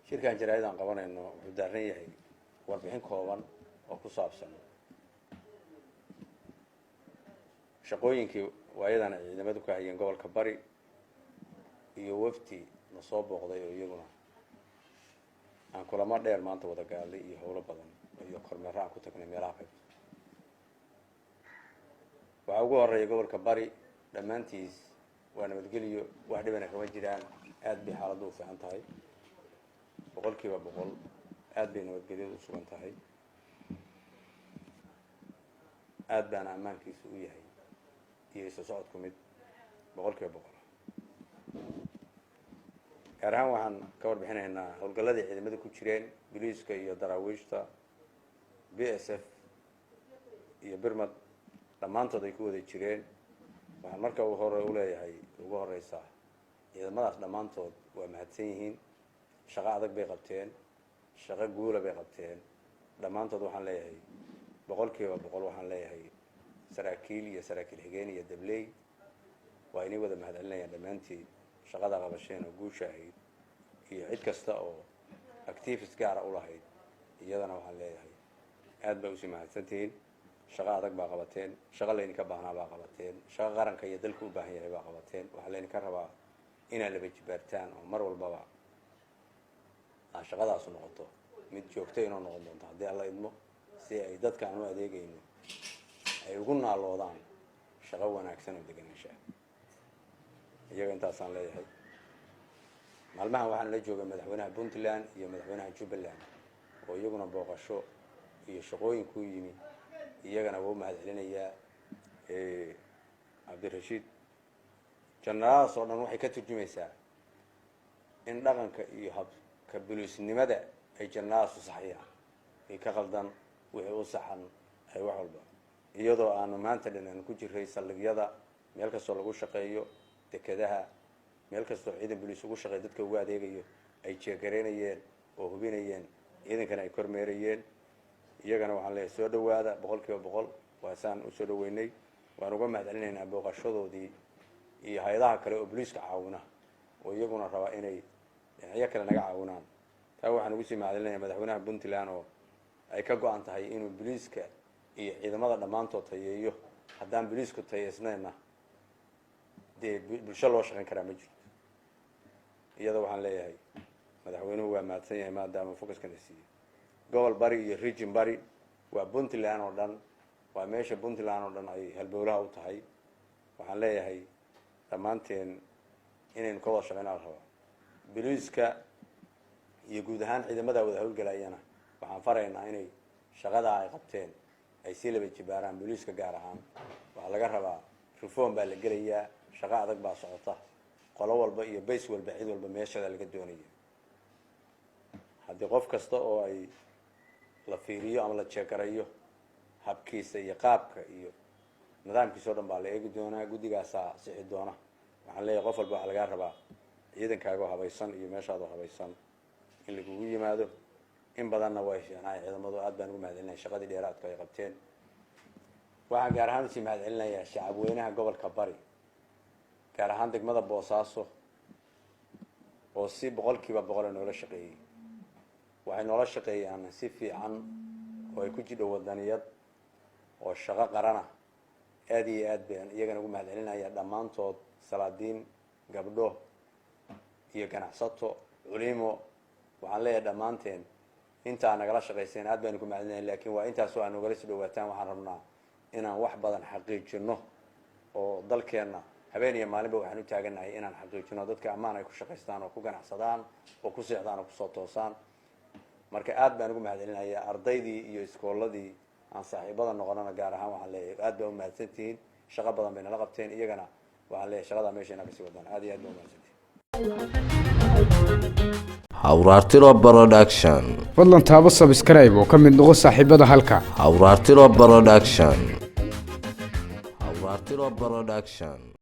shirkan jaraa'idaan qabanayno wuxuu daaran yahay warbixin kooban oo ku saabsan shaqooyinkii waayadan ciidamadu ka hayeen gobolka Bari iyo wafti la soo booqday oo iyaguna aan kulamo dheer maanta wada gaalay iyo howlo badan iyo kormeer aan ku tagnay meelaha qayb waxa ugu horeeyay gobolka Bari dhamaantiis waa nabadgeliyo wax dhibana kama jiraan aad bay xaaladdu u fiican tahay boqolkiiba boqol aad bay nabadgelyadu u sugan tahay aad baan ammaankiisu u yahay iyo soo socodku mid boqolkiiba boqol gaar ahaan waxaan ka warbixinaynaa howlgalladii ciidamada ku jireen booliiska iyo daraawiishta BSF iyo Birmad dhammaantood ay ku wada jireen waxaan marka ugu horeysa ciidamadaas dhammaantood waa mahadsan yihiin shaqo adag bay qabteen shaqo guula bay qabteen dhammaantood waxaan leeyahay boqolkiiba boqol waxaan leeyahay saraakiil iyo saraakiil xigeen iyo dabley waa inay wada mahadcelinayaan dhammaantiin shaqada qabasheen oo guusha ahayd iyo cid kasta oo activities gaar ah u lahayd iyadana waxaan leeyahay aad bay u sii mahadsantihiin shaqo adag baa qabateen shaqo la idinka baahnaa baa qabateen shaqo qaranka iyo dalka u baahan yahay baa qabateen waxaa la idinka rabaa inaad laba jibaartaan oo mar walbaba shaqadaas noqoto mid joogto inoo noqon doonto haddii alla idmo si ay dadka aan u adeegayno ay ugu naaloodaan shaqo wanaagsan oo deganaansha iyaga intaasaan leeyahay maalmahan waxaan la joogay madaxweynaha Puntland iyo madaxweynaha Jubbaland oo iyaguna booqasho iyo shaqooyin ku yimi iyagana wuu mahadcelinayaa Cabdirashiid janaraas oo dhan waxay ka turjumaysaa in dhaqanka iyo habka booliisnimada ay janaraas u saxayaan ay ka qaldan wixii u saxan ay wax walba iyadoo aanu maanta dhan ku jiray saldhigyada meel kastoo lagu shaqeeyo dekedaha meel kastoo ciidan booliis ugu shaqeeyo dadka ugu adeegayo ay jeegareynayeen oo hubinayeen ciidankana ay kormeerayeen iyagana waxaan leeyahay soo dhawaada boqolkiiba boqol waasaan u soo dhaweynay waan uga mahadcelinaynaa booqashadoodii iyo hay'adaha kale oo booliiska caawina oo iyaguna raba inay dhinacyo kale naga caawinaan taa waxaan ugu sii mahadcelinayaa madaxweynaha Puntland oo ay ka go'an tahay inuu booliiska iyo ciidamada dhammaantood tayeeyo haddaan booliisku tayeysnayna dee bulsho loo shaqayn karaa ma jirto iyada waxaan leeyahay madaxweynuhu waa mahadsan yahay maadaama focuskan la siiyey gobol Bari iyo region Bari waa Puntland oo dhan waa meesha Puntland oo dhan ay halbowlaha u tahay waxaan leeyahay dhammaanteen inaynu ka wada shaqaynaa rabo booliiska iyo guud ahaan ciidamada wada howlgalayana waxaan faraynaa inay shaqada ay qabteen ay si laba jibaaraan booliiska gaar ahaan waxa laga rabaa reform baa la gelayaa shaqo adag baa socota qolo walba iyo base walba cid walba meeshada laga doonayo haddii qof kasta oo ay la fiiriyo ama la jeekarayo habkiisa iyo qaabka iyo nidaamkiisa oo dhan baa la eegi doonaa guddigaasaa sixi doona waxaan leeyahay qof walba waxaa laga rabaa ciidankaaga habaysan iyo meeshaada habaysan in lagugu yimaado in badanna way fiicnaa ciidamadu aad baan ugu mahadcelinayaa shaqadii dheeraadka ay qabteen waxaan gaar ahaan usii mahadcelinayaa shacab weynaha gobolka Bari gaar ahaan degmada Boosaaso oo si boqolkiiba boqol noola shaqeeyay waxay noola shaqeeyaan si fiican oo ay ku jidho wadaniyad oo shaqo qarana aad iyo aad baan iyagana ugu mahadcelinayaa dhammaantood salaadiin gabdho iyo ganacsato culimo waxaan leeyahay dhammaanteen inta nagala shaqeyseen aad baan ku mahadcelinayaa laakiin waa intaas oo aan nagala soo dhawaataan waxaan rabnaa inaan wax badan xaqiijino oo dalkeena habeen iyo maalinba waxaan u taaganahay inaan xaqiijino dadka ammaan ay ku shaqeystaan oo ku ganacsadaan oo ku seexdaan oo ku soo toosaan marka aad baan ugu mahadcelinayaa ardaydii iyo iskooladii aan saaxiibada noqonana gaar ahaan waxaan leeyahay aad baan u mahadsantihiin shaqo badan bay nala qabteen iyagana waxaan leeyahay shaqada meesha ka sii wadaan aad iyo aad baan u mahadsantihiin Hawraartiro Production fadlan taabo subscribe oo ka mid noqo saaxiibada halka Hawraartiro Production